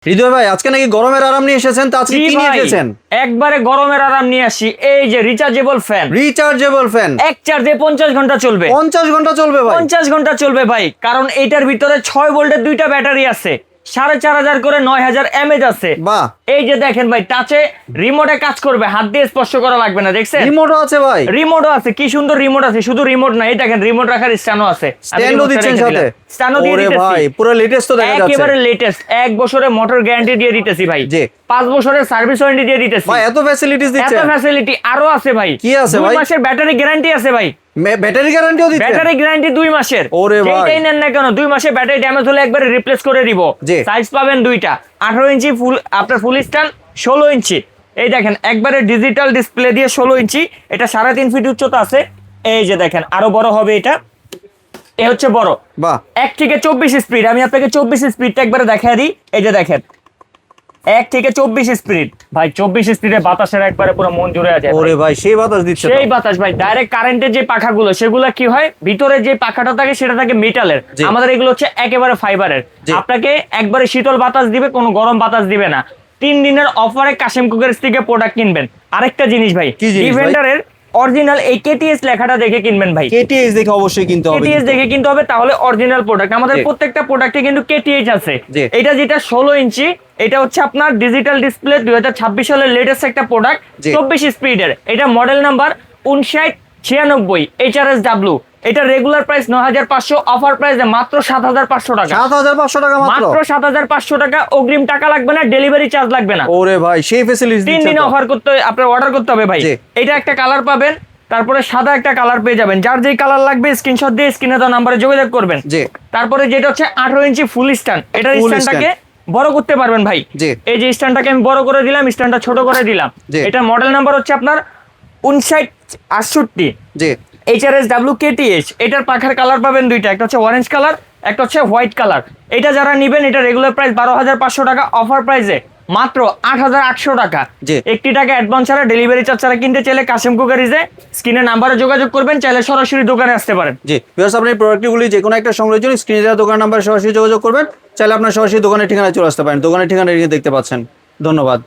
হৃদয় ভাই আজকে নাকি গরমের আরাম নিয়ে এসেছেন, তা আজকে কি নিয়ে এসেছেন? একবারে গরমের আরাম নিয়ে আসি। এই যে রিচার্জেবল ফ্যান, এক চার্জে 50 ঘন্টা চলবে। 50 ঘন্টা চলবে ভাই? 50 ঘন্টা চলবে ভাই, কারণ এইটার ভিতরে 6 ভোল্টের দুইটা ব্যাটারি আছে, 4500 করে 9000 mAh আছে। বাহ, এই যে দেখেন ভাই, টাচে রিমোটে কাজ করবে, হাত দিয়ে স্পর্শ করা লাগবে না। দেখছেন রিমোটও আছে ভাই? রিমোটও আছে, কি সুন্দর রিমোট আছে। শুধু রিমোট না, এই দেখেন রিমোট রাখার স্ট্যান্ডও আছে। স্ট্যান্ডও দিচ্ছেন সাথে? স্ট্যান্ডও দিয়ে দিতেছি ভাই পুরো লেটেস্ট তো দেখা যাচ্ছে, একেবারে লেটেস্ট। 1 বছরের মোটর গ্যারান্টি দিয়ে দিতেছি ভাই। জি। 5 বছরের সার্ভিস ওয়ারেন্টি দিয়ে দিতেছি ভাই। এত ফ্যাসিলিটিস দিচ্ছেন? এত ফ্যাসিলিটি আরো আছে ভাই। কি আছে ভাই? 2 মাসের ব্যাটারি গ্যারান্টি আছে ভাই। ব্যাটারি গ্যারান্টিও দিচ্ছেন? ব্যাটারি গ্যারান্টি 2 মাসের। ওরে ভাই, যেটাই নেন না কেন 2 মাসে ব্যাটারি ড্যামেজ হলে একবারে রিপ্লেস করে দিব। সাইজ পাবেন দুইটা, 18 ইঞ্চি ফুল, আপনার ফুল স্ট্যান্ড 16 ইঞ্চি। এই দেখেন একবারে ডিজিটাল ডিসপ্লে দিয়ে 16 ইঞ্চি। এটা 3.5 ফিট উচ্চতা আছে। এই যে দেখেন আরো বড় হবে এটা। এ হচ্ছে বড়। বাহ। 1 থেকে 24 স্পিড। আমি আপনাকে 24 স্পিডটা একবারে দেখাই দিই। এই যে দেখেন 1 থেকে 24 স্পিড ভাই। 24 স্পিডে বাতাসের একবারে পুরো মন জুড়ে আছে। ওরে ভাই সেই বাতাস দিচ্ছে? সেই বাতাস ভাই। ডাইরেক্ট কারেন্টের যে পাখাগুলো সেগুলো কি হয়, ভিতরে যে পাখাটা থাকে সেটা থাকে মেটালের, আমাদের এগুলো হচ্ছে একেবারে ফাইবারের। আপনাকে একবারে শীতল বাতাস দিবে, কোনো গরম বাতাস দিবে না। 3 দিনের অফারে কাশেম কুকার্স থেকে প্রোডাক্ট কিনবেন। আরেকটা জিনিস ভাই, ডিফেন্ডারের অরিজিনাল এই কেটিএস লেখাটা দেখে কিনবেন ভাই। কেটিএস দেখে অবশ্যই কিনতে হবে, কেটিএস দেখে কিনতে হবে, তাহলে অরিজিনাল প্রোডাক্ট। আমাদের প্রত্যেকটা প্রোডাক্টে কিন্তু কেটিএস আছে। এটা যেটা 16 ইঞ্চি, এটা হচ্ছে আপনার ডিজিটাল ডিসপ্লে, 2026 সালের লেটেস্ট একটা প্রোডাক্ট, 24 স্পিডের। এটা মডেল নাম্বার 5996 HRSW। এটা রেগুলার প্রাইস 9500, অফার প্রাইস মাত্র 7500 টাকা। 7500 টাকা মাত্র 7500 টাকা। অগ্রিম টাকা লাগবে না, ডেলিভারি চার্জ লাগবে না। ওরে ভাই সেই ফ্যাসিলিটি 3 দিন অফার করতে, আপনার অর্ডার করতে হবে ভাই। এটা একটা কালার পাবেন, তারপরে সাদা একটা কালার পেয়ে যাবেন। যার যেই কালার লাগবে স্ক্রিনশট দিয়ে স্ক্রিনে দেওয়া নম্বরে যোগাযোগ করবেন। তারপরে যেটা হচ্ছে 18 ইঞ্চি ফুল স্ট্যান্ড, এটার স্ট্যান্ডটাকে বড় করতে পারবেন ভাই। এই যে স্ট্যান্ডটাকে আমি বড় করে দিলাম, স্ট্যান্ডটা ছোট করে দিলাম। এটা মডেল নাম্বার হচ্ছে আপনার 5968 HRSW KTH। এটার পাখার কালার পাবেন দুইটা, একটা হচ্ছে অরেঞ্জ কালার, একটা হচ্ছে হোয়াইট কালার। এটা যারা নেবেন, এটা রেগুলার প্রাইস 12500 টাকা, অফার প্রাইসে মাত্র 8800 টাকা। 1 টাকা অ্যাডভান্স ছাড়া, ডেলিভারি চার্জ ছাড়া কিনতে চাইলে কাশেম কুকারিজে স্ক্রিনের নাম্বারে যোগাযোগ করবেন, চাইলে সরাসরি দোকানে আসতে পারেন। ভিউয়ার্স, আপনি প্রোডাক্টগুলি যে কোনো একটা সংগ্রহের জন্য স্ক্রিনে দেওয়া দোকান নাম্বারে সরাসরি যোগাযোগ করবেন, চাইলে আপনার সরাসরি দোকানের ঠিকানা চলে আসতে পারেন। দোকানের ঠিকানা দেখতে পাচ্ছেন। ধন্যবাদ।